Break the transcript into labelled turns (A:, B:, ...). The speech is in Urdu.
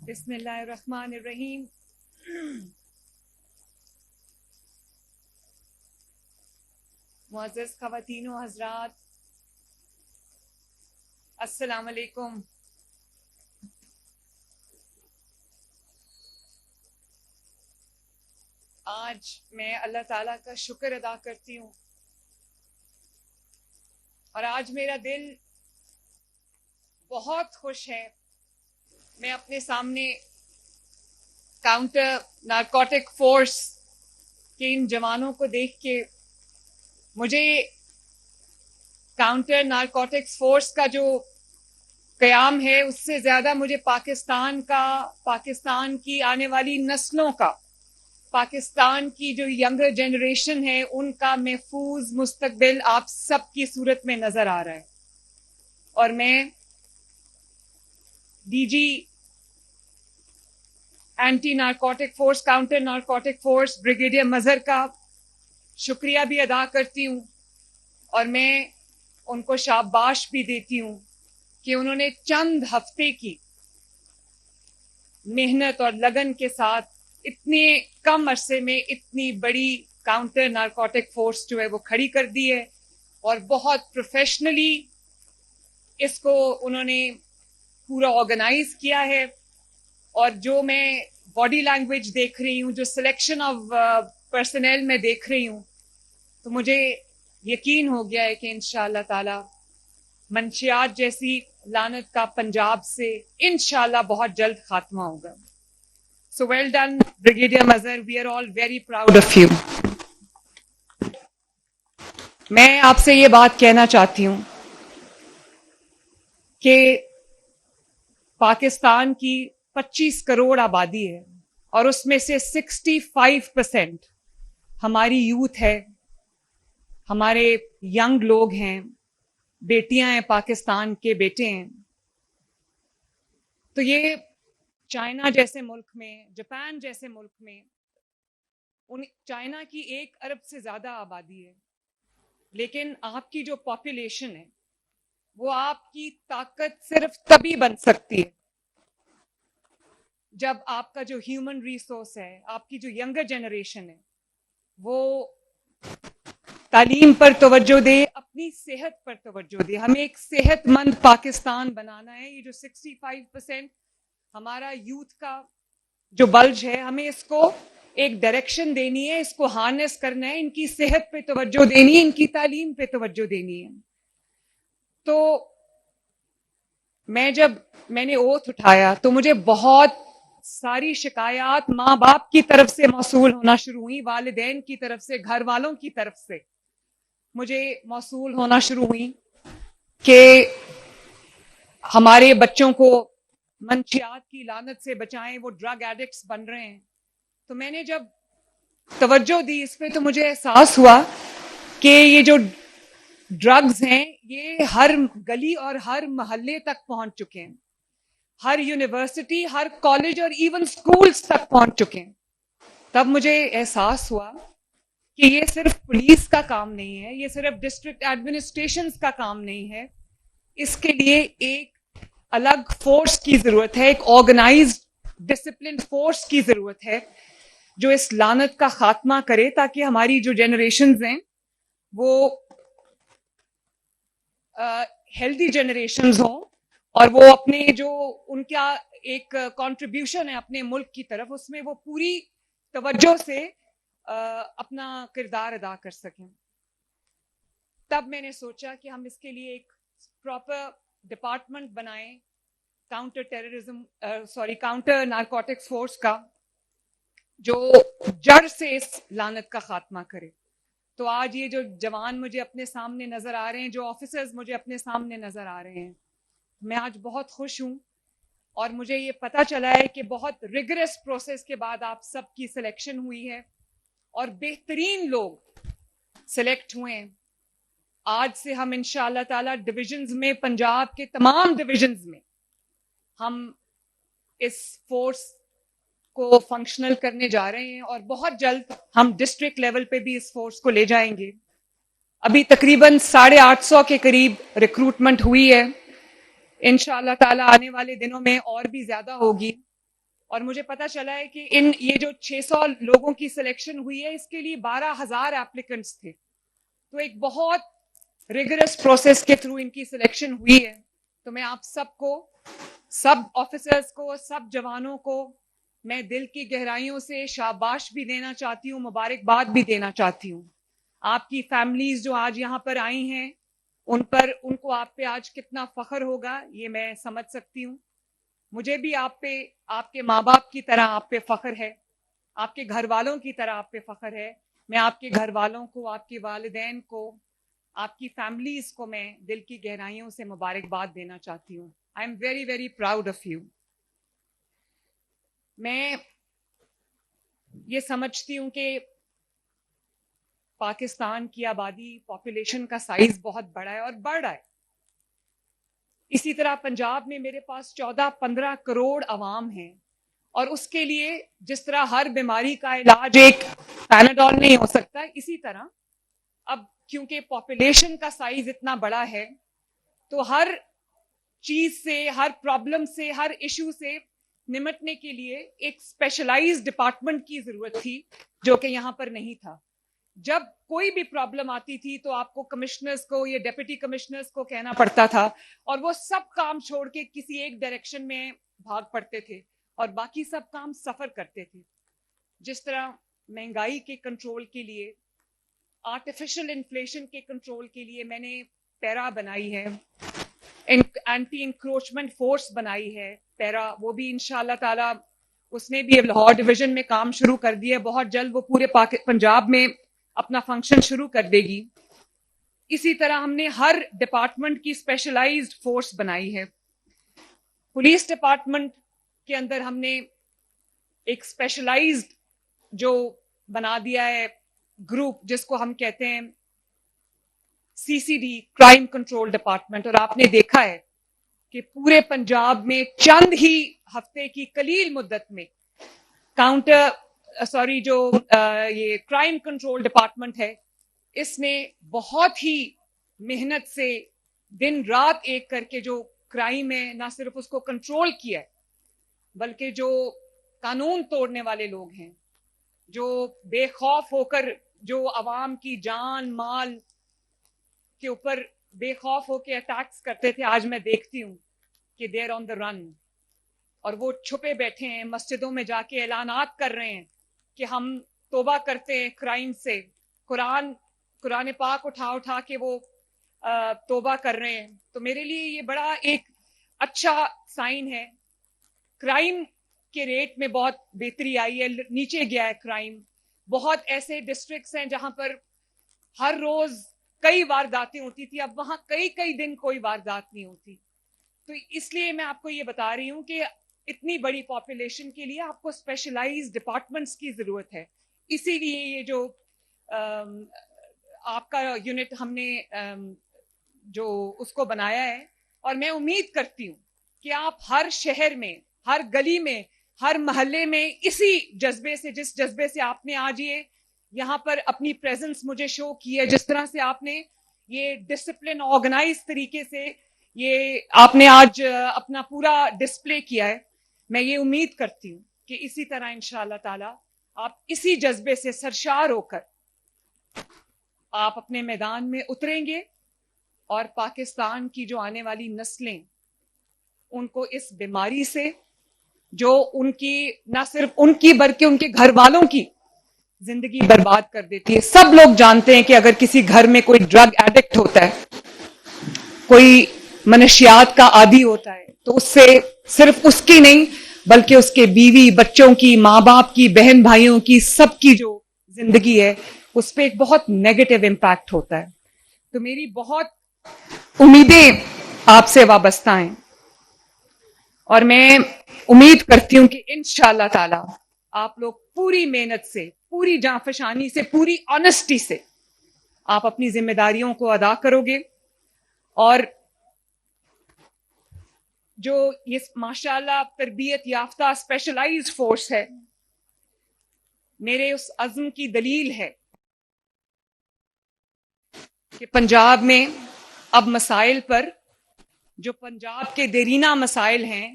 A: بسم اللہ الرحمن الرحیم. معزز خواتین و حضرات، السلام علیکم. آج میں اللہ تعالیٰ کا شکر ادا کرتی ہوں اور آج میرا دل بہت خوش ہے. میں اپنے سامنے کاؤنٹر نارکوٹک فورس کے ان جوانوں کو دیکھ کے مجھے کاؤنٹر نارکوٹکس فورس کا جو قیام ہے اس سے زیادہ مجھے پاکستان کی آنے والی نسلوں کا، پاکستان کی جو ینگر جنریشن ہے ان کا محفوظ مستقبل آپ سب کی صورت میں نظر آ رہا ہے. اور میں D G anti narcotic force, counter narcotic force brigadier Mazhar کا شکریہ بھی ادا کرتی ہوں اور میں ان کو شاباش بھی دیتی ہوں کہ انہوں نے چند ہفتے کی محنت اور لگن کے ساتھ اتنے کم عرصے میں اتنی بڑی کاؤنٹر نارکوٹک فورس جو ہے وہ کھڑی کر دی ہے اور بہت پروفیشنلی اس کو انہوں نے پورا آرگنائز کیا ہے. اور جو میں باڈی لینگویج دیکھ رہی ہوں، جو سلیکشن آف پرسنل میں دیکھ رہی ہوں، تو مجھے یقین ہو گیا ہے کہ انشاءاللہ تعالی منشیات جیسی لعنت کا پنجاب سے انشاءاللہ بہت جلد خاتمہ ہوگا. So well done, Brigadier Mazhar. We are all very proud of you. میں آپ سے یہ بات کہنا چاہتی ہوں کہ پاکستان کی 25 کروڑ آبادی ہے اور اس میں سے 65% ہماری یوتھ ہے، ہمارے ینگ لوگ ہیں، بیٹیاں ہیں، پاکستان کے بیٹے ہیں. تو یہ چائنا جیسے ملک میں، جاپان جیسے ملک میں، چائنا کی 1 ارب سے زیادہ آبادی ہے، لیکن آپ کی جو پاپولیشن ہے وہ آپ کی طاقت صرف تبھی بن سکتی ہے جب آپ کا جو ہیومن ریسورس ہے، آپ کی جو ینگر جنریشن ہے، وہ تعلیم پر توجہ دے، اپنی صحت پر توجہ دے. ہمیں ایک صحت مند پاکستان بنانا ہے. یہ جو 65% ہمارا یوتھ کا جو بلج ہے، ہمیں اس کو ایک ڈائریکشن دینی ہے، اس کو ہارنس کرنا ہے، ان کی صحت پہ توجہ دینی ہے، ان کی تعلیم پہ توجہ دینی ہے. تو میں نے اوتھ اٹھایا تو مجھے بہت ساری شکایات ماں باپ کی طرف سے موصول ہونا شروع ہوئی، والدین کی طرف سے، گھر والوں کی طرف سے مجھے موصول ہونا شروع ہوئی کہ ہمارے بچوں کو منشیات کی لعنت سے بچائیں، وہ ڈرگ ایڈکٹس بن رہے ہیں. تو میں نے جب توجہ دی اس پہ تو مجھے احساس ہوا کہ یہ جو ڈرگز ہیں یہ ہر گلی اور ہر محلے تک پہنچ چکے ہیں، ہر یونیورسٹی، ہر کالج اور ایون سکولز تک پہنچ چکے ہیں. تب مجھے احساس ہوا کہ یہ صرف پولیس کا کام نہیں ہے، یہ صرف ڈسٹرکٹ ایڈمنسٹریشنز کا کام نہیں ہے. اس کے لیے ایک الگ فورس کی ضرورت ہے، ایک آرگنائزڈ ڈسپلن فورس کی ضرورت ہے جو اس لعنت کا خاتمہ کرے تاکہ ہماری جو جنریشنز ہیں وہ ہیلدی جنریشنز ہوں اور وہ اپنے جو ان کا ایک کنٹریبیوشن ہے اپنے ملک کی طرف، اس میں وہ پوری توجہ سے اپنا کردار ادا کر سکیں. تب میں نے سوچا کہ ہم اس کے لیے ایک پراپر ڈپارٹمنٹ بنائیں کاؤنٹر نارکوٹکس فورس کا، جو جڑ سے اس لعنت کا خاتمہ کرے. تو آج یہ جو جوان مجھے اپنے سامنے نظر آ رہے ہیں، جو آفیسرز مجھے اپنے سامنے نظر آ رہے ہیں، میں آج بہت خوش ہوں. اور مجھے یہ پتا چلا ہے کہ بہت ریگرس پروسیس کے بعد آپ سب کی سلیکشن ہوئی ہے اور بہترین لوگ سلیکٹ ہوئے ہیں. آج سے ہم انشاءاللہ تعالی ڈویژنز میں، پنجاب کے تمام ڈویژنز میں ہم اس فورس کو فنکشنل کرنے جا رہے ہیں اور بہت جلد ہم ڈسٹرکٹ لیول پہ بھی اس فورس کو لے جائیں گے. ابھی تقریباً 850 کے قریب ریکروٹمنٹ ہوئی ہے. انشاءاللہ تعالی آنے والے دنوں میں اور بھی زیادہ ہوگی. اور مجھے پتا چلا ہے کہ یہ جو 600 لوگوں کی سلیکشن ہوئی ہے اس کے لیے 12,000 ایپلیکنٹس تھے. تو ایک بہت ریگرس پروسیس کے تھرو ان کی سلیکشن ہوئی ہے. تو میں آپ سب کو, سب آفیسرز کو, سب جوانوں کو میں دل کی گہرائیوں سے شاباش بھی دینا چاہتی ہوں, مبارکباد بھی دینا چاہتی ہوں. آپ کی فیملیز جو آج یہاں پر آئی ہیں ان کو آپ پہ آج کتنا فخر ہوگا یہ میں سمجھ سکتی ہوں. مجھے بھی آپ پہ, آپ کے ماں باپ کی طرح آپ پہ فخر ہے, آپ کے گھر والوں کی طرح آپ پہ فخر ہے. میں آپ کے گھر والوں کو, آپ کے والدین کو, آپ کی فیملیز کو میں دل کی گہرائیوں سے مبارکباد دینا چاہتی ہوں. I am very very proud of you. میں یہ سمجھتی ہوں کہ پاکستان کی آبادی, پاپولیشن کا سائز بہت بڑا ہے اور بڑھ رہا ہے. اسی طرح پنجاب میں میرے پاس 14-15 کروڑ عوام ہیں, اور اس کے لیے جس طرح ہر بیماری کا علاج ایک پیناڈول نہیں ہو سکتا, اسی طرح اب کیونکہ پاپولیشن کا سائز اتنا بڑا ہے تو ہر چیز سے, ہر پرابلم سے, ہر ایشو سے نمٹنے کے لیے ایک اسپیشلائزڈ ڈپارٹمنٹ کی ضرورت تھی جو کہ یہاں پر نہیں تھا. جب کوئی بھی پرابلم آتی تھی تو آپ کو کمشنرز کو یا ڈیپٹی کمشنرز کو کہنا پڑتا تھا, اور وہ سب کام چھوڑ کے کسی ایک ڈائریکشن میں بھاگ پڑتے تھے اور باقی سب کام سفر کرتے تھے. جس طرح مہنگائی کے کنٹرول کے لیے, آرٹیفیشل انفلیشن کے کنٹرول کے لیے میں نے پیرا بنائی ہے, اینٹی انکروچمنٹ فورس بنائی ہے پیرا, وہ بھی انشاءاللہ تعالی اس نے بھی لاہور ڈویژن میں کام شروع کر دیا ہے. بہت جلد وہ پورے پنجاب میں اپنا فنکشن شروع کر دے گی. اسی طرح ہم نے ہر ڈپارٹمنٹ کی اسپیشلائزڈ فورس بنائی ہے. پولیس ڈپارٹمنٹ کے اندر ہم نے ایک اسپیشلائزڈ جو بنا دیا ہے گروپ, جس کو ہم کہتے ہیں CCD, کرائم کنٹرول ڈپارٹمنٹ. اور آپ نے دیکھا ہے کہ پورے پنجاب میں چند ہی ہفتے کی قلیل مدت میں جو یہ کرائم کنٹرول ڈپارٹمنٹ ہے, اس نے بہت ہی محنت سے دن رات ایک کر کے جو کرائم ہے نہ صرف اس کو کنٹرول کیا ہے, بلکہ جو قانون توڑنے والے لوگ ہیں, جو بے خوف ہو کر جو عوام کی جان مال کے اوپر بے خوف ہو کے اٹیکس کرتے تھے, آج میں دیکھتی ہوں کہ دیر آن دا رن, اور وہ چھپے بیٹھے ہیں, مسجدوں میں جا کے اعلانات کر رہے ہیں کہ ہم توبہ کرتے ہیں کرائم سے. قرآن پاک اٹھا کے وہ توبہ کر رہے ہیں. تو میرے لیے یہ بڑا ایک اچھا سائن ہے. کرائم کے ریٹ میں بہت بہتری آئی ہے, نیچے گیا ہے کرائم. بہت ایسے ڈسٹرکٹس ہیں جہاں پر ہر روز کئی وارداتیں ہوتی تھی, اب وہاں کئی دن کوئی واردات نہیں ہوتی. تو اس لیے میں آپ کو یہ بتا رہی ہوں کہ اتنی بڑی پاپولیشن کے لیے آپ کو اسپیشلائز ڈپارٹمنٹس کی ضرورت ہے. اسی لیے یہ جو آپ کا یونٹ ہم نے جو اس کو بنایا ہے, اور میں امید کرتی ہوں کہ آپ ہر شہر میں, ہر گلی میں, ہر محلے میں اسی جذبے سے, جس جذبے سے آپ نے آج یہ یہاں پر اپنی پریزنس مجھے شو کی ہے, جس طرح سے آپ نے یہ ڈسپلن آرگنائز طریقے سے یہ آپ نے آج اپنا پورا ڈسپلے کیا ہے, میں یہ امید کرتی ہوں کہ اسی طرح انشاءاللہ تعالی آپ اسی جذبے سے سرشار ہو کر آپ اپنے میدان میں اتریں گے, اور پاکستان کی جو آنے والی نسلیں ان کو اس بیماری سے, جو ان کی نہ صرف ان کی بلکہ ان کے گھر والوں کی زندگی برباد کر دیتی ہے. سب لوگ جانتے ہیں کہ اگر کسی گھر میں کوئی ڈرگ ایڈکٹ ہوتا ہے, کوئی منشیات کا عادی ہوتا ہے, تو اس سے صرف اس کی نہیں بلکہ اس کے بیوی بچوں کی, ماں باپ کی, بہن بھائیوں کی, سب کی جو زندگی ہے اس پہ ایک بہت نیگیٹو امپیکٹ ہوتا ہے. تو میری بہت امیدیں آپ سے وابستہ ہیں, اور میں امید کرتی ہوں کہ انشاءاللہ تعالی آپ لوگ پوری محنت سے, پوری جانفشانی سے, پوری آنےسٹی سے آپ اپنی ذمہ داریوں کو ادا کرو گے. اور جو یہ ماشاءاللہ تربیت یافتہ اسپیشلائزڈ فورس ہے, میرے اس عزم کی دلیل ہے کہ پنجاب میں اب مسائل پر, جو پنجاب کے دیرینہ مسائل ہیں,